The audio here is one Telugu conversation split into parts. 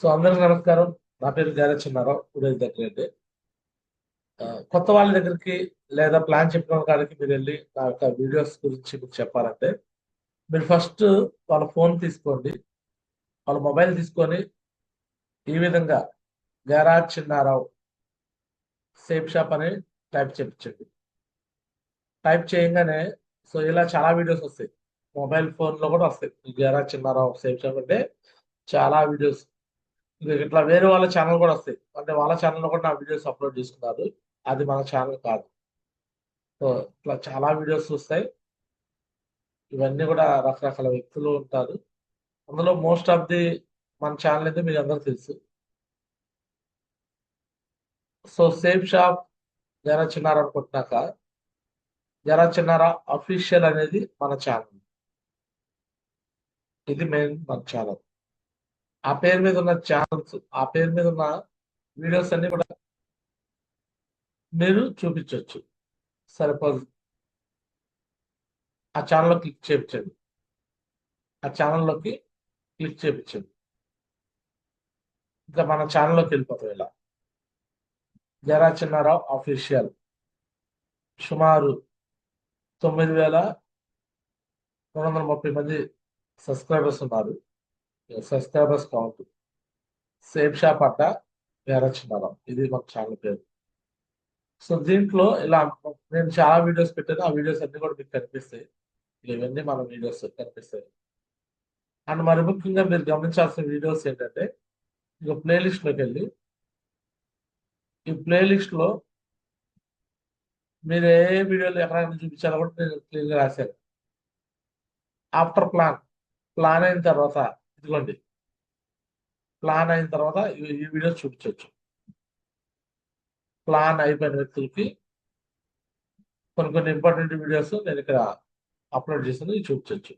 అందరికి నమస్కారం. నా పేరు చిన్నారావు. ఉదయ్ దగ్గర అండి. కొత్త వాళ్ళ దగ్గరికి లేదా ప్లాన్ చెప్పిన కాడికి మీరు వెళ్ళి నా యొక్క వీడియోస్ గురించి మీకు చెప్పాలంటే మీరు ఫస్ట్ వాళ్ళ ఫోన్ తీసుకోండి, వాళ్ళ మొబైల్ తీసుకొని ఈ విధంగా గరాజ్ చిన్నారావు సేఫ్ షాప్ అని టైప్ చేయించండి. టైప్ చేయగానే ఇలా చాలా వీడియోస్ వస్తాయి. మొబైల్ ఫోన్ లో కూడా వస్తాయి. ఈ గరాజ్ చిన్నారావు సేఫ్ షాప్ అంటే చాలా వీడియోస్. ఇట్లా వేరే వాళ్ళ ఛానల్ కూడా వస్తాయి. అంటే వాళ్ళ ఛానల్లో కూడా నా వీడియోస్ అప్లోడ్ చేసుకున్నారు. అది మన ఛానల్ కాదు. సో ఇట్లా చాలా వీడియోస్ వస్తాయి. ఇవన్నీ కూడా రకరకాల వ్యక్తులు ఉంటారు. అందులో మోస్ట్ ఆఫ్ ది మన ఛానల్ అయితే మీకు అందరికి తెలుసు. సేఫ్ షాప్ జరా చిన్నారా అనుకుంటున్నాక జరా చిన్నారా అఫీషియల్ అనేది మన ఛానల్. ఇది మెయిన్ మన ఛానల్. ఆ పేరు మీద ఉన్న ఛానల్స్, ఆ పేరు మీద ఉన్న వీడియోస్ అన్ని కూడా మీరు చూపించవచ్చు. సరిపోదు, ఆ ఛానల్లో క్లిక్ చేయించండి. ఆ ఛానల్లోకి క్లిక్ చేయించండి. ఇంకా మన ఛానల్లోకి వెళ్ళిపోతాం. ఇలా జరా చిన్నారావు అఫీషియల్ సుమారు 9,230 మంది సబ్స్క్రైబర్స్ ఉన్నారు. Subscribers count. సేఫ్ షాప్ అడ్డ జరా చిన్నారావు, ఇది మన ఛానల్ పేరు. దీంట్లో ఇలా నేను చాలా వీడియోస్ పెట్టాను. ఆ వీడియోస్ అన్ని కూడా మీకు కనిపిస్తాయి. ఇవన్నీ మన వీడియోస్ కనిపిస్తాయి. అండ్ మరి ముఖ్యంగా మీరు గమనించాల్సిన వీడియోస్ ఏంటంటే, ఇక ప్లేలిస్ట్ లోకి వెళ్ళి ఈ ప్లేలిస్ట్ లో మీరు ఏ వీడియోలు ఎక్కడైనా చూపించాలో కూడా నేను క్లియర్గా రాశాను. ఆఫ్టర్ ప్లాన్ అయిన తర్వాత, ఇదిగోండి, ప్లాన్ అయిన తర్వాత ఈ వీడియోస్ చూపించవచ్చు. ప్లాన్ అయిపోయిన వ్యక్తులకి కొన్ని ఇంపార్టెంట్ వీడియోస్ నేను ఇక్కడ అప్లోడ్ చేసాను, ఇవి చూపించవచ్చు.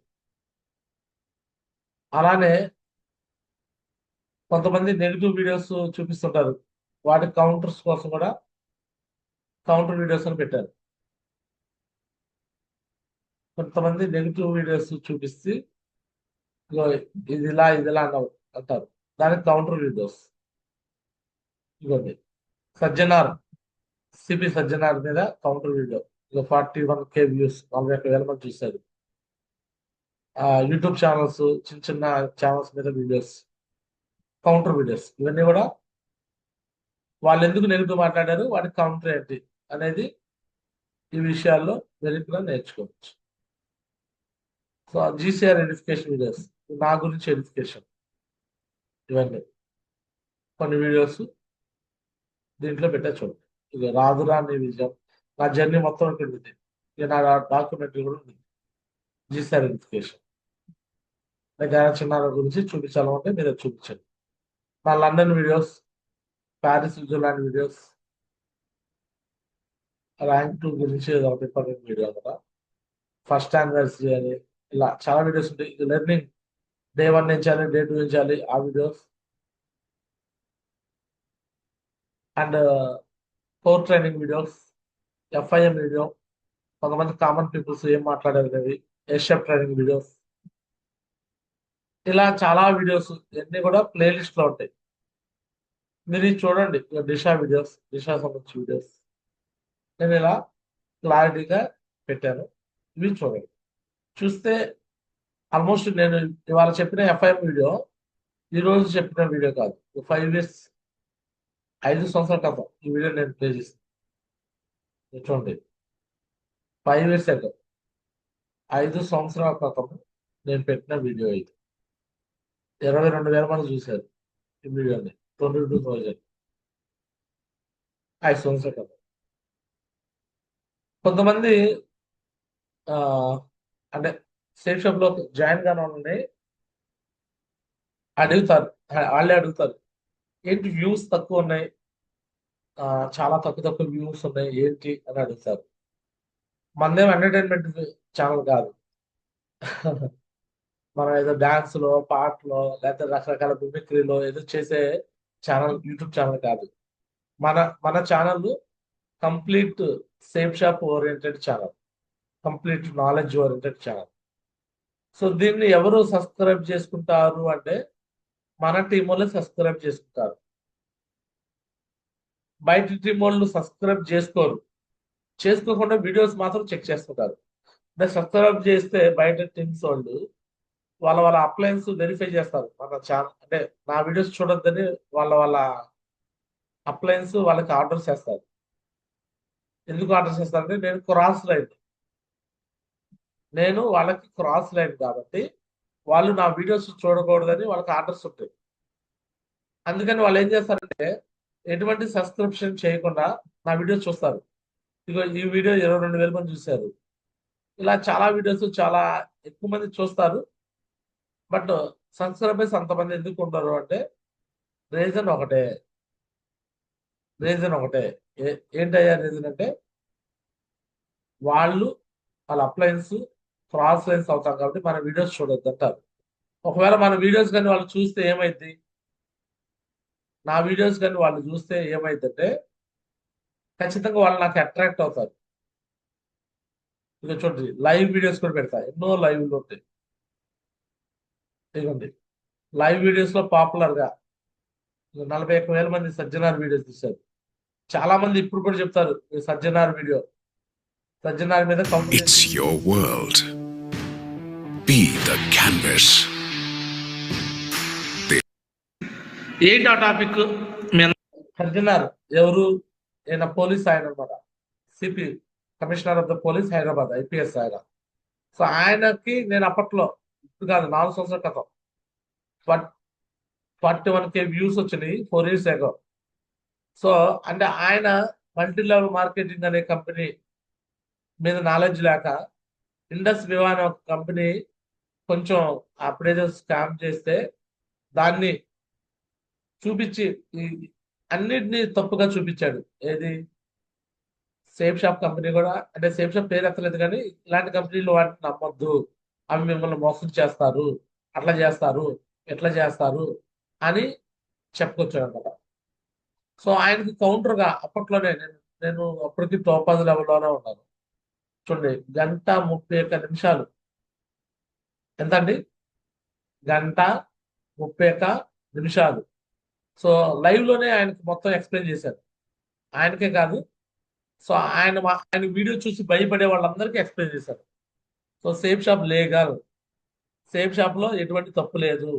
అలానే కొంతమంది నెగిటివ్ వీడియోస్ చూపిస్తుంటారు. వాటి కౌంటర్స్ కోసం కూడా కౌంటర్ వీడియోస్ అని పెట్టారు. కొంతమంది నెగిటివ్ వీడియోస్ చూపిస్తే ఇగో ఇది ఇలా అంటారు. దానికి కౌంటర్ వీడియోస్ ఇవ్వండి. సజ్జనార్, సిపి సజ్జనార్ మీద కౌంటర్ వీడియో. ఇక 41K వ్యూస్, 41,000 మంది చూశారు. యూట్యూబ్ ఛానల్స్, చిన్న చిన్న ఛానల్స్ మీద వీడియోస్, కౌంటర్ వీడియోస్. ఇవన్నీ కూడా వాళ్ళు ఎందుకు నెగిటివ్ మాట్లాడారు, వాటికి కౌంటర్ ఏంటి అనేది ఈ విషయాల్లో మీరు కూడా నేర్చుకోవచ్చు. జీసీఆర్ ఎడిఫికేషన్ వీడియోస్, నా గురించి ఎడిఫికేషన్, ఇవన్నీ కొన్ని వీడియోస్ దీంట్లో పెట్టా చూడండి. ఇక రాదురాని విజయం, నా జర్నీ మొత్తం ఇక్కడ ఉంది. ఇక నా డాక్యుమెంటరీ కూడా ఉంది. జీసీఆర్ ఎడిఫికేషన్ చిన్నార గురించి చూపించాలంటే మీరు చూపించండి. నా London videos, Paris Switzerland videos, rank 2 గురించి ఒక ఇంపార్టెంట్ వీడియో కదా, ఫస్ట్ యానివర్సరీ అని, ఇలా చాలా వీడియోస్ ఉంటాయి. ఇది లెర్నింగ్ డే 1 నుంచాలి, డే 2 నుంచాలి, ఆ videos. And core training videos, FIM video, కొంతమంది కామన్ పీపుల్స్ ఏం మాట్లాడారు అనేవి, ఏషియప్ ట్రైనింగ్ వీడియోస్, ఇలా చాలా వీడియోస్ ఇవన్నీ కూడా ప్లేలిస్ట్ లో ఉంటాయి. మీరు ఇది చూడండి. దిశా వీడియోస్, దిశా సంబంధించి వీడియోస్ నేను ఇలా క్లారిటీగా పెట్టాను. ఇవి చూడండి. చూస్తే ఆల్మోస్ట్ నేను ఇవాళ చెప్పిన ఎఫ్ఐఎం వీడియో ఈ రోజు చెప్పిన వీడియో కాదు. 5 ఇయర్స్, 5 సంవత్సరాల క్రితం ఈ వీడియో నేను ప్లే చేస్తాను. చూడండి, 5 ఇయర్స్ అగో, 5 సంవత్సరాల క్రితం నేను పెట్టిన వీడియో ఇది. 22,000 మంది చూశారు ఈ వీడియోని. 22,000, 5 సంవత్సరాల క్రితం. కొంతమంది ఆ అంటే సేఫ్ షాప్ లో జాయిన్ కాని వాళ్ళని అడుగుతారు. వాళ్ళే అడుగుతారు, ఏంటి వ్యూస్ తక్కువ ఉన్నాయి, చాలా తక్కువ తక్కువ వ్యూస్ ఉన్నాయి ఏంటి అని అడుగుతారు. మనదేం ఎంటర్టైన్మెంట్ ఛానల్ కాదు. మనం ఏదో డాన్స్ లో, పాటలో, లేకపోతే రకరకాల మిమిక్రీలో ఏదో చేసే ఛానల్, యూట్యూబ్ ఛానల్ కాదు. మన మన channel complete safe shop oriented channel, complete knowledge oriented channel. దీన్ని ఎవరు సబ్స్క్రైబ్ చేసుకుంటారు అంటే మన టీం వాళ్ళే సబ్స్క్రైబ్ చేసుకుంటారు. బయట టీం వాళ్ళు సబ్స్క్రైబ్ చేసుకోకుండా వీడియోస్ మాత్రం చెక్ చేసుకుంటారు. అంటే సబ్స్క్రైబ్ చేస్తే బయట టీమ్స్ వాళ్ళు వాళ్ళ అప్లయన్స్ వెరిఫై చేస్తారు. మన ఛానల్ అంటే నా వీడియోస్ చూడొద్దని వాళ్ళ అప్లయన్స్ వాళ్ళకి ఆర్డర్ చేస్తారు. ఎందుకు ఆర్డర్ చేస్తారంటే నేను వాళ్ళకి క్రాస్ లైన్ కాబట్టి వాళ్ళు నా వీడియోస్ చూడకూడదని వాళ్ళకి ఆర్డర్స్ ఉంటాయి. అందుకని వాళ్ళు ఏం చేస్తారంటే ఎటువంటి సబ్స్క్రిప్షన్ చేయకుండా నా వీడియోస్ చూస్తారు. ఇగో ఈ వీడియో 22,000 మంది చూశారు. ఇలా చాలా వీడియోస్ చాలా ఎక్కువ మంది చూస్తారు. బట్ సబ్స్క్రైబర్స్ అంతమంది ఎందుకు ఉండరు అంటే రీజన్ ఒకటే. రీజన్ ఒకటే. ఏంటయ్యా రీజన్ అంటే వాళ్ళ అప్లయన్స్ క్రాస్ లైన్స్ అవుతాం కాబట్టి మన వీడియోస్ చూడొద్దు అంటారు. ఒకవేళ మన వీడియోస్ కానీ వాళ్ళు చూస్తే ఏమైంది? నా వీడియోస్ కానీ వాళ్ళు చూస్తే ఏమైందంటే ఖచ్చితంగా వాళ్ళు నాకు అట్రాక్ట్ అవుతారు. ఇక చూడండి లైవ్ వీడియోస్ కూడా పెడతా. ఎన్నో లైవ్లు ఉంటాయి. ఇదిగోండి లైవ్ వీడియోస్ లో పాపులర్ గా 41,000 మంది సజ్జనార్ వీడియోస్ తీశారు. చాలా మంది ఇప్పుడు కూడా చెప్తారు సజ్జనార్ మీద counter. It's your world. Be the canvas. ఏంటి ఆ టాపిక్? సజ్జనార్ ఎవరు? ఆయన పోలీస్ ఆయన అనమాట. CP commissioner of the police Hyderabad IPS ఆయన. సో ఆయనకి నేను అప్పట్లో ఇప్పుడు కాదు 4 సంవత్సరాల క్రితం 41K వ్యూస్ వచ్చినాయి 4 years ago. సో అంటే ఆయన మల్టీ లెవెల్ మార్కెటింగ్ అనే కంపెనీ మీద నాలెడ్జ్ లేక ఇండస్ వివా అనే ఒక కంపెనీ కొంచెం అప్పుడేదో స్కామ్ చేస్తే దాన్ని చూపించి అన్నిటినీ తప్పుగా చూపించాడు. ఏది? సేఫ్ షాప్ కంపెనీ కూడా, అంటే సేఫ్ షాప్ పేరు ఎత్తలేదు కానీ ఇలాంటి కంపెనీలు వాటిని నమ్మొద్దు, అవి మిమ్మల్ని మోసం చేస్తారు, అట్లా చేస్తారు, ఎట్లా చేస్తారు అని చెప్పుకొచ్చాడు అనమాట. సో ఆయనకి కౌంటర్గా అప్పట్లోనే నేను అప్పటికి టోపాజ్ లెవెల్లోనే ఉన్నాను. చూడండి 1:31 ఎంత అండి? 1:31. సో లైవ్ లోనే ఆయనకి మొత్తం ఎక్స్ప్లెయిన్ చేశారు. ఆయనకే కాదు, సో ఆయన వీడియో చూసి భయపడే వాళ్ళందరికీ ఎక్స్ప్లెయిన్ చేశారు. So safe shop legal, safe shop లో ఎటువంటి తప్పు లేదు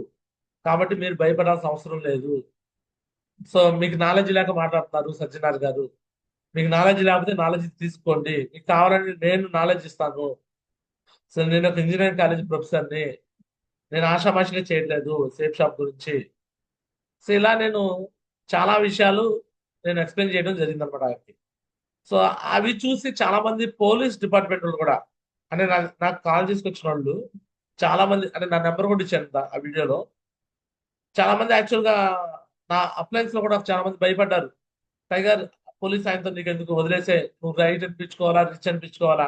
కాబట్టి మీరు భయపడాల్సిన అవసరం లేదు. సో మీకు నాలెడ్జ్ లేక మాట్లాడుతున్నారు సజ్జనార్ గారు, మీకు నాలెడ్జ్ లేకపోతే నాలెడ్జ్ తీసుకోండి, మీకు కావాలని నేను నాలెడ్జ్ ఇస్తాను. సో నేను ఒక ఇంజనీరింగ్ కాలేజ్ ప్రొఫెసర్ని, నేను ఆషామాషిగా చేయట్లేదు సేఫ్ షాప్ గురించి. సో ఇలా నేను చాలా విషయాలు నేను ఎక్స్ప్లెయిన్ చేయడం జరిగింది అనమాట ఆయనకి. సో అవి చూసి చాలా మంది పోలీస్ డిపార్ట్మెంట్ వాళ్ళు కూడా, అంటే నాకు కాల్ చేసుకొచ్చిన వాళ్ళు చాలా మంది, అంటే నా నెంబర్ కూడా ఇచ్చాను ఆ వీడియోలో. చాలా మంది యాక్చువల్ గా నా అప్లయన్స్ లో కూడా చాలా మంది భయపడ్డారు. టైగర్ పోలీస్ ఆయనతో నీకు ఎందుకు, వదిలేసే, నువ్వు రైట్ అనిపించుకోవాలా, రిచ్ అనిపించుకోవాలా,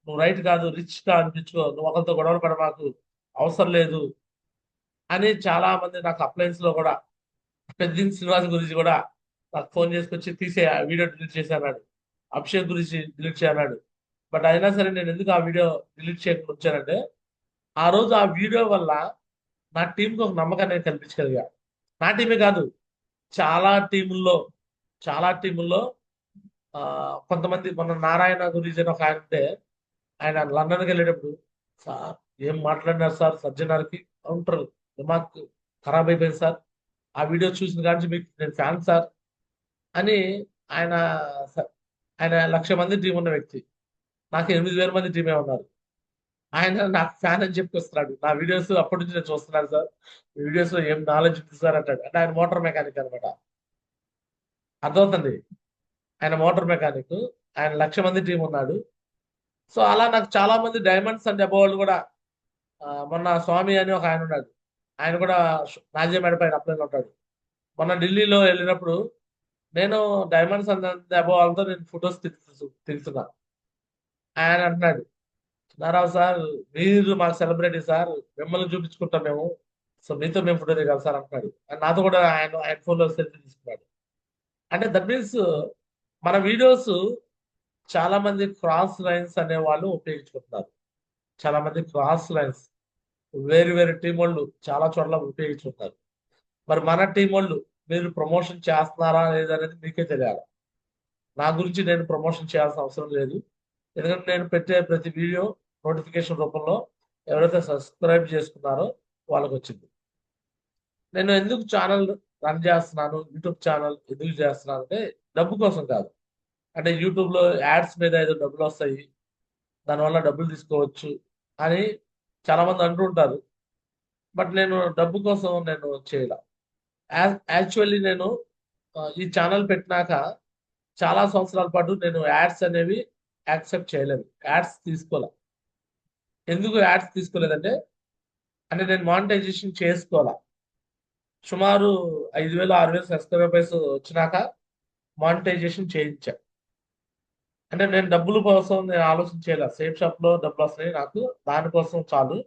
నువ్వు రైట్ కాదు రిచ్ గా అనిపించుకో, నువ్వు ఒకరితో గొడవలు పడ మాకు అవసరం లేదు అని చాలా మంది నాకు అప్లయన్స్ లో కూడా, పెద్దింటి శ్రీనివాస్ గురించి కూడా నాకు ఫోన్ చేసుకొచ్చి తీసే ఆ వీడియో డిలీట్ చేశాడు, అభిషేక్ గురించి డిలీట్ చేయన్నాడు. బట్ అయినా సరే నేను ఎందుకు ఆ వీడియో డిలీట్ చేయకుండా వచ్చానంటే ఆ రోజు ఆ వీడియో వల్ల నా టీంకి ఒక నమ్మకాన్ని నేను కల్పించగలిగా. నా టీమే కాదు, చాలా టీముల్లో కొంతమంది, మన నారాయణ గురించి ఒక ఆయన ఉంటే, ఆయన లండన్కి వెళ్ళేటప్పుడు, సార్ ఏం మాట్లాడినారు సార్, సజ్జనార్కి కౌంటర్ దిమాగ్ ఖరాబ్ అయిపోయింది సార్, ఆ వీడియో చూసిన కానీ మీకు నేను ఫ్యాన్ సార్ అని ఆయన ఆయన 1,00,000 మంది టీం ఉన్న వ్యక్తి, నాకు 8,000 మంది టీమే ఉన్నారు. ఆయన నాకు ఫ్యాన్ అని చెప్పి వస్తున్నాడు. నా వీడియోస్ అప్పటి నుంచి నేను చూస్తున్నాను సార్, వీడియోస్ లో ఏం నాలెడ్జ్ ఉంది సార్ అంటాడు. అంటే ఆయన మోటార్ మెకానిక్ అనమాట. అర్థమవుతుంది, ఆయన మోటార్ మెకానిక్, ఆయన 1,00,000 మంది టీం ఉన్నాడు. సో అలా నాకు చాలా మంది డైమండ్స్ అండ్ అబోవ్ వాళ్ళు కూడా, మొన్న స్వామి అని ఒక ఆయన ఉన్నాడు, ఆయన కూడా నాజియా పైన అప్లై ఉంటాడు. మొన్న ఢిల్లీలో వెళ్ళినప్పుడు నేను డైమండ్స్ అండ్ అబోవ్ వాళ్ళతో నేను ఫొటోస్ తిరుగుతున్నా. ఆయన అంటున్నాడు, నారావు సార్ మీరు మాకు సెలబ్రిటీ సార్, మిమ్మల్ని చూపించుకుంటాం మేము, సో మీతో మేము ఫోటో దిగాలి సార్ అంటున్నాడు. నాతో కూడా ఆయన ఫోన్లో సెల్ఫీ తీసుకున్నాడు. అంటే దట్ మీన్స్ మన వీడియోస్ చాలా మంది క్రాస్ లైన్స్ అనే వాళ్ళు ఉపయోగించుకుంటున్నారు. చాలా మంది క్రాస్ లైన్స్ వేరు వేరు టీం వాళ్ళు చాలా చోట్ల ఉపయోగించుకుంటున్నారు. మరి మన టీం వాళ్ళు మీరు ప్రమోషన్ చేస్తున్నారా లేదా అనేది మీకే తెలియాలి. నా గురించి నేను ప్రమోషన్ చేయాల్సిన అవసరం లేదు. ఎందుకంటే నేను పెట్టే ప్రతి వీడియో నోటిఫికేషన్ రూపంలో ఎవరైతే సబ్స్క్రైబ్ చేసుకున్నారో వాళ్ళకి వచ్చింది. నేను ఎందుకు ఛానల్ రన్ చేస్తున్నాను, యూట్యూబ్ ఛానల్ ఎందుకు చేస్తున్నాను అంటే డబ్బు కోసం కాదు. అంటే యూట్యూబ్లో యాడ్స్ మీద ఏదో డబ్బులు వస్తాయి, దానివల్ల డబ్బులు తీసుకోవచ్చు అని చాలా మంది అంటుంటారు. బట్ నేను డబ్బు కోసం నేను చేయలే. యాక్చువల్లీ నేను ఈ ఛానల్ పెట్టినాక చాలా సంవత్సరాల పాటు నేను యాడ్స్ అనేవి యాక్సెప్ట్ చేయలేదు, యాడ్స్ తీసుకోలే. ఎందుకు యాడ్స్ తీసుకోలేదంటే నేను మానిటైజేషన్ చేసుకోవాలా. సుమారు 5,000 6,000 సబ్స్క్రైబర్స్ వచ్చినాక మానిటైజేషన్ చేయించా. నేను డబ్బుల కోసం నేను ఆలోచన చేయలేదు. సేఫ్ షాప్ లో డబ్బులు వస్తాయి నాకు, దానికోసం చాలు.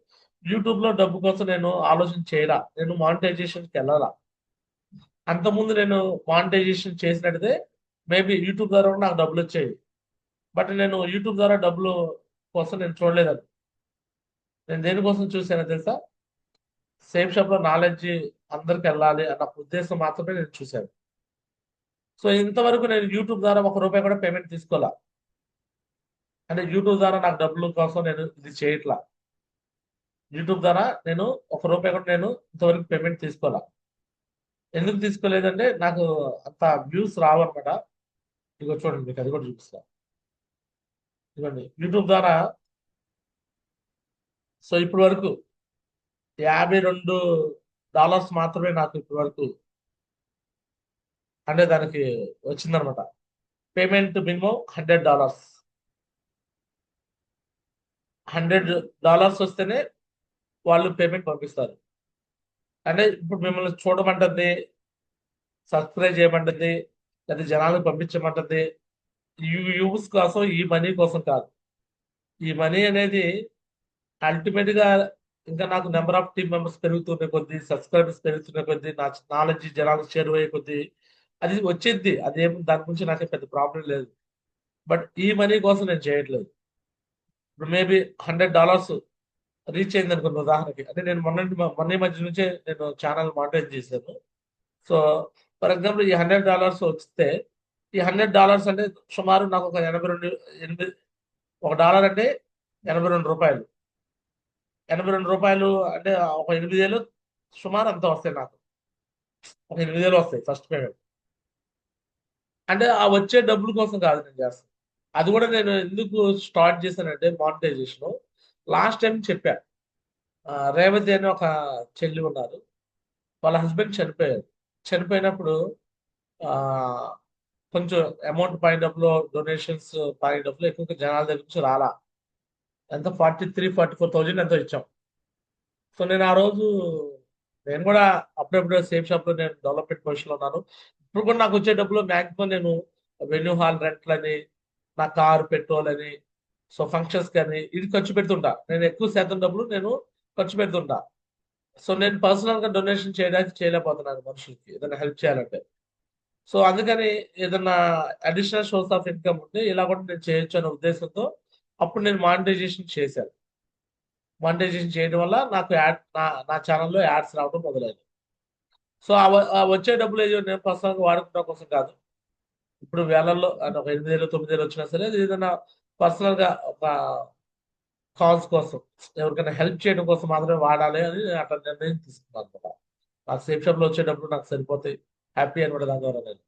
యూట్యూబ్ లో డబ్బు కోసం నేను ఆలోచన చేయలా. నేను మానిటైజేషన్కి వెళ్ళాలా. అంతకుముందు నేను మానిటైజేషన్ చేసినట్టే మేబీ యూట్యూబ్ ద్వారా కూడా నాకు డబ్బులు వచ్చాయి. బట్ నేను యూట్యూబ్ ద్వారా డబ్బులు కోసం నేను చూడలేదని. నేను దేనికోసం చూసానో తెలుసా? సేఫ్ షాప్ లో నాలెడ్జ్ అందరికి వెళ్ళాలి అన్న ఉద్దేశం మాత్రమే నేను చూశాను. సో ఇంతవరకు నేను యూట్యూబ్ ద్వారా ₹1 కూడా పేమెంట్ తీసుకోవాలా. యూట్యూబ్ ద్వారా నాకు డబ్బుల కోసం నేను ఇది చేయట్లా. యూట్యూబ్ ద్వారా నేను ₹1 కూడా నేను ఇంతవరకు పేమెంట్ తీసుకోవాలా. ఎందుకు తీసుకోలేదంటే నాకు అంత వ్యూస్ రావన్నమాట. ఇదిగో చూడండి, మీకు అది కూడా చూపిస్తా. ఇదిగోండి యూట్యూబ్ ద్వారా. సో ఇప్పటి వరకు $52 మాత్రమే నాకు ఇప్పటి వరకు దానికి వచ్చిందనమాట. Payment minimum $100. $100 వస్తేనే వాళ్ళు పేమెంట్ పంపిస్తారు. ఇప్పుడు మిమ్మల్ని చూడమంటుంది, సబ్స్క్రైబ్ చేయమంటుంది, లేదా జనాలకు పంపించమంటుంది. యూస్ కోసం, ఈ మనీ కోసం కాదు. ఈ మనీ అనేది అల్టిమేట్ గా ఇంకా నాకు నెంబర్ ఆఫ్ టీమ్ మెంబర్స్ పెరుగుతున్న కొద్దీ, సబ్స్క్రైబర్స్ పెరుగుతున్న కొద్దీ, నా నాలెడ్జ్ జనాలకు చేరువయ్యే కొద్దీ అది వచ్చేది. అదేం దాని గురించి నాకే పెద్ద ప్రాబ్లం లేదు. బట్ ఈ మనీ కోసం నేను చేయట్లేదు. ఇప్పుడు మేబీ $100 రీచ్ అయింది అనుకున్న ఉదాహరణకి. నేను మొన్న మధ్య నుంచే నేను ఛానల్ మానిటైజ్ చేశాను. సో ఫర్ ఎగ్జాంపుల్ ఈ $100 వస్తే, ఈ $100 అంటే సుమారు నాకు ఒక $1 అంటే ₹82. ₹82 అంటే ఒక 8,000 సుమారు అంత వస్తాయి నాకు. ఒక 8,000 వస్తాయి ఫస్ట్ పేమెంట్. ఆ వచ్చే డబ్బుల కోసం కాదు నేను చేస్తాను. అది కూడా నేను ఎందుకు స్టార్ట్ చేశానంటే మానిటైజేషన్ లాస్ట్ టైం చెప్పా. రేవతి అని ఒక చెల్లి ఉన్నారు, వాళ్ళ హస్బెండ్ చనిపోయారు. చనిపోయినప్పుడు కొంచెం అమౌంట్ పాయింట్ ఆఫ్ లో, డొనేషన్స్ పాయింట్ ఆఫ్ లో ఎక్కువ జనాల దగ్గర నుంచి రాలా. ఎంత 43,000-44,000 ఎంతో ఇచ్చాం. సో నేను ఆ రోజు నేను కూడా అప్పుడప్పుడు సేఫ్ షాప్ లో నేను డెవలప్మెంట్ పొజిషన్ లో ఉన్నాను. ఇప్పుడు కూడా నాకు వచ్చే డబ్బులు మ్యాక్సిమం నేను వెన్యూ హాల్ రెంట్లని, నా కారు పెట్రోల్ అని, సో ఫంక్షన్స్ కానీ ఇది ఖర్చు పెడుతుంటా. నేను ఎక్కువ శాతం డబ్బులు నేను ఖర్చు పెడుతుంటా. సో నేను పర్సనల్ గా డొనేషన్ చేయడానికి చేయలేకపోతున్నాను మనుషులకి ఏదైనా హెల్ప్ చేయాలంటే. సో అందుకని ఏదన్నా అడిషనల్ సోర్స్ ఆఫ్ ఇన్కమ్ ఉంటే ఇలా కూడా నేను చేయొచ్చు అనే ఉద్దేశంతో అప్పుడు నేను మానిటైజేషన్ చేశాను. మానిటైజేషన్ చేయడం వల్ల నాకు నా ఛానల్లో యాడ్స్ రావడం మొదలైంది. సో ఆ వచ్చే డబ్బులు ఏదో నేను పర్సనల్గా వాడుకోవడం కోసం కాదు. ఇప్పుడు వేలల్లో ఒక 8,000 9,000 వచ్చినా సరే అది ఏదైనా పర్సనల్ గా ఒక కాజ్ కోసం, ఎవరికైనా హెల్ప్ చేయడం కోసం మాత్రమే వాడాలి అని అట్లా నిర్ణయం తీసుకున్నాను అనమాట. నాకు సేఫ్ షాప్ లో వచ్చే డబ్బులు నాకు సరిపోతాయి, హ్యాపీ అనమాట దాని ద్వారా నేను.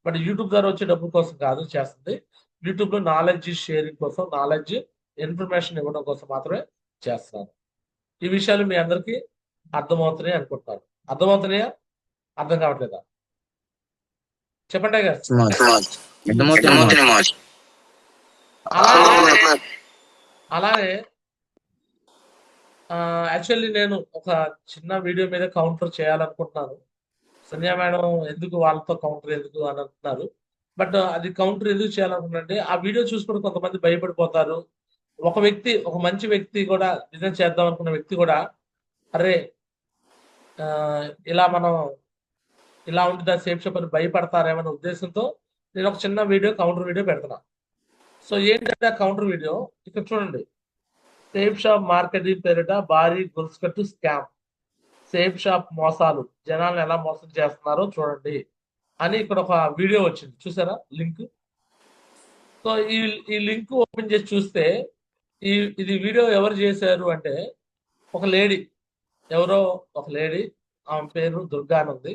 బట్ యూట్యూబ్ ద్వారా వచ్చే డబ్బుల కోసం కాదు చేస్తుంది. యూట్యూబ్ లో నాలెడ్జ్ షేరింగ్ కోసం, నాలెడ్జ్ ఇన్ఫర్మేషన్ ఇవ్వడం కోసం మాత్రమే చేస్తున్నాను. ఈ విషయాలు మీ అందరికీ అర్థమవుతున్నాయి అనుకుంటున్నాను. అర్థమవుతున్నాయా? అర్థం కావట్లేదా? చెప్పండి గారు. అలానే యాక్చువల్లీ నేను ఒక చిన్న వీడియో మీద కౌంటర్ చేయాలనుకుంటున్నాను. సంధ్యా మేడం ఎందుకు వాళ్ళతో కౌంటర్ ఎందుకు అని అంటున్నారు. బట్ అది కౌంటర్ ఎందుకు చేయాలనుకుంటే ఆ వీడియో చూసుకుని కొంతమంది భయపడిపోతారు. ఒక మంచి వ్యక్తి కూడా, బిజినెస్ చేద్దాం అనుకున్న వ్యక్తి కూడా, అరే ఇలా మనం ఇలా ఉంటుంది సేఫ్ షాప్ అని భయపడతారేమనే ఉద్దేశంతో నేను ఒక చిన్న వీడియో, కౌంటర్ వీడియో పెడుతున్నా. సో ఏంటంటే ఆ కౌంటర్ వీడియో ఇక్కడ చూడండి. సేఫ్ షాప్ మార్కెటింగ్ పేరిట భారీ గొలుసు కట్టు స్కామ్. సేఫ్ షాప్ మోసాలు జనాలను ఎలా మోసం చేస్తున్నారో చూడండి అని ఇక్కడ ఒక వీడియో వచ్చింది, చూసారా లింక్? సో ఈ లింక్ ఓపెన్ చేసి చూస్తే ఇది వీడియో ఎవరు చేశారు అంటే ఒక లేడీ, ఎవరో ఒక లేడీ, ఆమె పేరు దుర్గా అని ఉంది.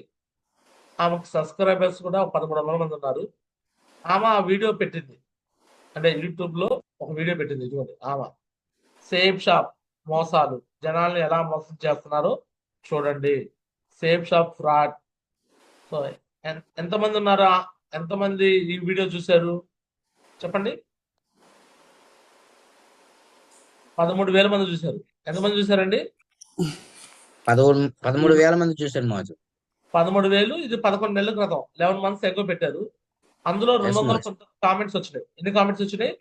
ఆమెకు సబ్స్క్రైబర్స్ కూడా 1300 మంది ఉన్నారు. ఆమె ఆ వీడియో పెట్టింది, అంటే యూట్యూబ్ లో ఒక వీడియో పెట్టింది. ఇదిగోండి ఆమె, సేఫ్ షాప్ మోసాలు జనాల్ని ఎలా మోసం చేస్తున్నారో చూడండి, సేఫ్ షాప్ ఫ్రాడ్. సో ఎంతమంది ఉన్నారా, ఎంతమంది ఈ వీడియో చూశారు చెప్పండి? 13,000 మంది చూశారు. ఎంతమంది చూశారండి? 13,000 మంది చూశారు మాజు. 13,000. ఇది 11 నెలల క్రితం, 11 మంత్స్ ఎగో పెట్టారు. అందులో Yes, 219 కామెంట్స్ వచ్చినాయి. ఎన్ని కామెంట్స్ వచ్చినాయి?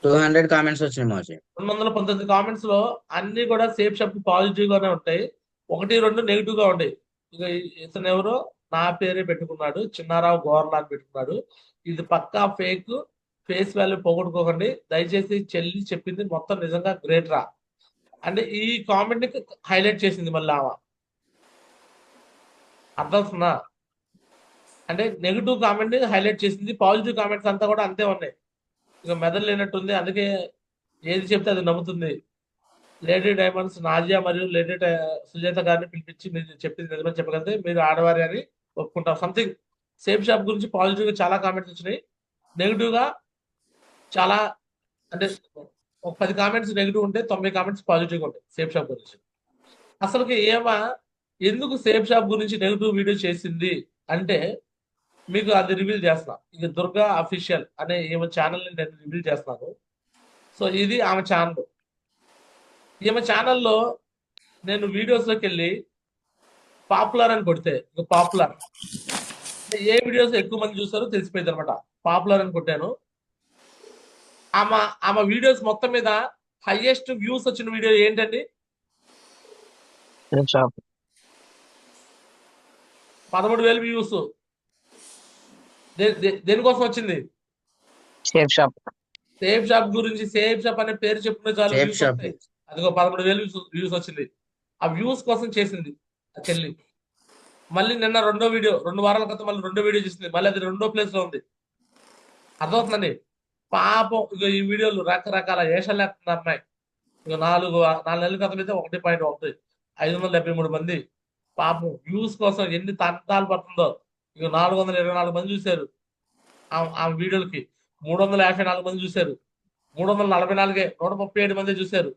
200 కామెంట్స్ వచ్చినాయి మాజు. 219 కామెంట్స్ లో అన్ని కూడా సేఫ్ షాప్ పాజిటివ్ గానే ఉంటాయి, 1-2 నెగిటివ్ గా ఉంటాయి. ఇక ఇతను ఎవరో నా పేరే పెట్టుకున్నాడు, చిన్నారావు గోర్లా అని పెట్టుకున్నాడు. ఇది పక్కా ఫేక్, ఫేస్ వాల్యూ పోగొట్టుకోకండి దయచేసి. చెల్లి చెప్పింది మొత్తం నిజంగా గ్రేట్ రా అంటే ఈ కామెంట్ ని హైలైట్ చేసింది మళ్ళీ ఆమె, అర్థమవుతుందా? అంటే నెగిటివ్ కామెంట్ ని హైలైట్ చేసింది, పాజిటివ్ కామెంట్స్ అంతా కూడా అంతే ఉన్నాయి. ఇక మెదడు లేనట్టుంది, అందుకే ఏది చెప్తే అది నమ్ముతుంది. లేడీ డైమండ్స్ నాజియా మరియు లేడీ సుజాత గారిని పిలిపించి మీరు చెప్పింది నిజమని చెప్పగలిగితే మీరు ఆడవారి అని ఒప్పుకుంటాం. సంథింగ్ సేఫ్ షాప్ గురించి పాజిటివ్ గా చాలా కామెంట్స్ వచ్చినాయి, నెగిటివ్ గా చాలా, అంటే ఒక 10 కామెంట్స్ నెగిటివ్ ఉంటే 90 కామెంట్స్ పాజిటివ్ గా ఉంటాయి సేఫ్ షాప్ గురించి. అసలుకి ఎందుకు సేఫ్ షాప్ గురించి నెగిటివ్ వీడియో చేసింది అంటే మీకు అది రివీల్ చేస్తా. ఇది దుర్గా అఫీషియల్ అనే ఈమె ఛానల్ ని నేను రివీల్ చేస్తాను. సో ఇది ఆమె ఛానల్. ఈమె ఛానల్లో నేను వీడియోస్ లోకి వెళ్ళి పాపులర్ అని కొడితే, పాపులర్ ఏ వీడియోస్ ఎక్కువ మంది చూస్తారో తెలిసిపోయింది అనమాట. పాపులర్ అని కొట్టాను. ఆమె వీడియోస్ మొత్తం మీద హైయెస్ట్ వ్యూస్ వచ్చిన వీడియో ఏంటండి? 13,000 వ్యూస్. దేనికోసం వచ్చింది? Safe shop. సేఫ్ షాప్ గురించి. సేఫ్ షాప్ అనే పేరు చెప్పుకునే చాలు సేఫ్ వ్యూస్ షాప్. వస్తాయి. అదిగో 13,000 వ్యూస్ వచ్చింది. ఆ వ్యూస్ కోసం చేసింది ఆ చెల్లి. మళ్ళీ నిన్న రెండో వీడియో, 2 వారాల క్రితం మళ్ళీ రెండో వీడియో చేసింది, మళ్ళీ అది రెండో ప్లేస్ లో ఉంది. అర్థమవుతుందండి? పాపం ఇక ఈ వీడియోలు రకరకాల ఏషాలు లేకుండా అమ్మాయి. ఇక 4 నెలల క్రితం అయితే 1.1 573 మంది. పాపం వ్యూస్ కోసం ఎన్ని తంటాలు పడుతుందో. ఇక 424 మంది చూశారు ఆ వీడియోలకి, 354 మంది చూశారు, 344 137 మంది చూశారు.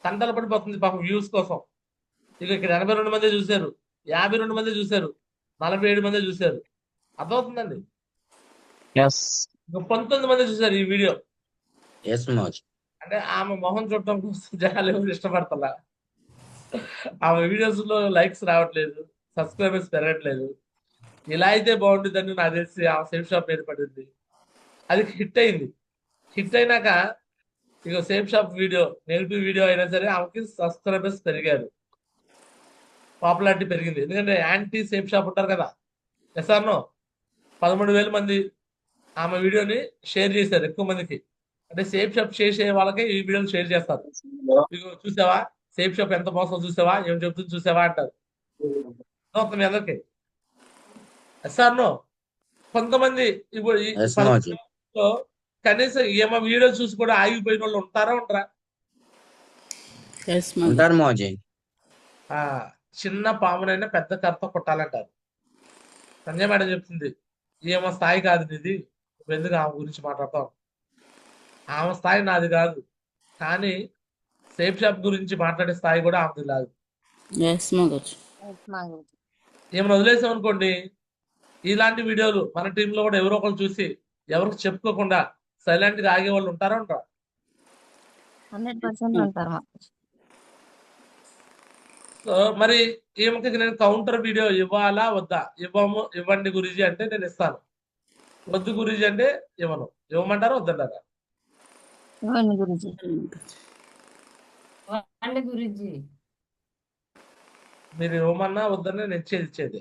తంటాలు పడిపోతుంది పాపం వ్యూస్ కోసం. ఇక ఇక్కడ 82 మంది చూశారు, 52 మంది చూశారు, 47 మంది చూశారు. అర్థమవుతుందండి? ఇక 19 మంది చూశారు ఈ వీడియో. ఎస్ మాజు. అంటే ఆమె మొహం చూడటం కోసం జనాలు ఎవరు ఇష్టపడతలా. ఆమె వీడియోస్ లో లైక్స్ రావట్లేదు, సబ్స్క్రైబర్స్ పెరగట్లేదు. ఇలా అయితే బాగుంటుందని నాకు తెలిసి ఆ సేఫ్ షాప్ ఏర్పడింది. అది హిట్ అయింది. హిట్ అయినాక ఇక safe shop video, negative video అయినా సరే ఆమెకి సబ్స్క్రైబర్స్ పెరిగారు, పాపులారిటీ పెరిగింది. ఎందుకంటే యాంటీ సేఫ్ షాప్ ఉంటారు కదా, ఎస్ఆర్నో 13,000 మంది ఆమె వీడియోని షేర్ చేశారు ఎక్కువ మందికి. అంటే సేఫ్ షాప్ చేసే వాళ్ళకి ఈ వీడియోని షేర్ చేస్తారు. ఇగో చూసావా సేఫ్ షాప్ ఎంత మోసం, చూసావా ఏం చెప్తుంది చూసావా అంటారు. మీ అందరికి ఎస్ఆర్నో. కొంతమంది ఇప్పుడు Yes, మాజు. కనీసం ఏమో వీడియో చూసి కూడా ఆగిపోయిన వాళ్ళు ఉంటారా ఉండరా? ఉంటారు మాజు. చిన్న పామునైనా పెద్ద కర్త కొట్టాలంటారు. సంజయ్ మేడం చెప్తుంది, ఏమో స్థాయి కాదు నీది, నువ్వు ఎందుకు ఆమె గురించి మాట్లాడతావు? ఆమె స్థాయి నాది కాదు, కానీ సేఫ్ షాప్ గురించి మాట్లాడే స్థాయి కూడా ఆమెది కాదు. ఏమైనా వదిలేసాం అనుకోండి, ఇలాంటి వీడియోలు మన టీంలో కూడా ఎవరో ఒకరు చూసి ఎవరికి చెప్పుకోకుండా సైలెంట్ గా ఆగే వాళ్ళు ఉంటారా ఉండరా? 100% ఉంటారు. సో మరి ఈమెకి నేను కౌంటర్ వీడియో ఇవ్వాలా వద్దా? ఇవ్వండి గురూజీ అంటే నేను ఇస్తాను, వద్దు గురూజీ అంటే ఇవ్వను. ఇవ్వమంటారా వద్దంటారా? ఇవ్వండి గురూజీ. మీరు ఇవ్వమన్నా వద్దన్నా నేను ఇచ్చేది.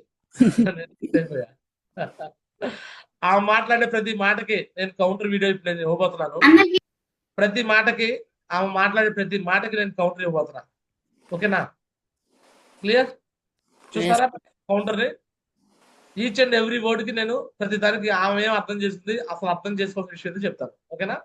ఆ మాట్లాడే ప్రతి మాటకి నేను కౌంటర్ వీడియో ఇప్పుడు నేను ఇవ్వబోతున్నాను. ప్రతి మాటకి, ఆమె మాట్లాడే ప్రతి మాటకి నేను కౌంటర్ ఇవ్వబోతున్నా. ఓకేనా? క్లియర్? చూసారా కౌంటర్ ని? ఈచ్ అండ్ ఎవ్రీ వర్డ్ కి నేను ప్రతి దానికి ఆమె ఏం అర్థం చేస్తుంది, అసలు అర్థం చేసుకోవాల్సిన విషయం చెప్తాను. ఓకేనా?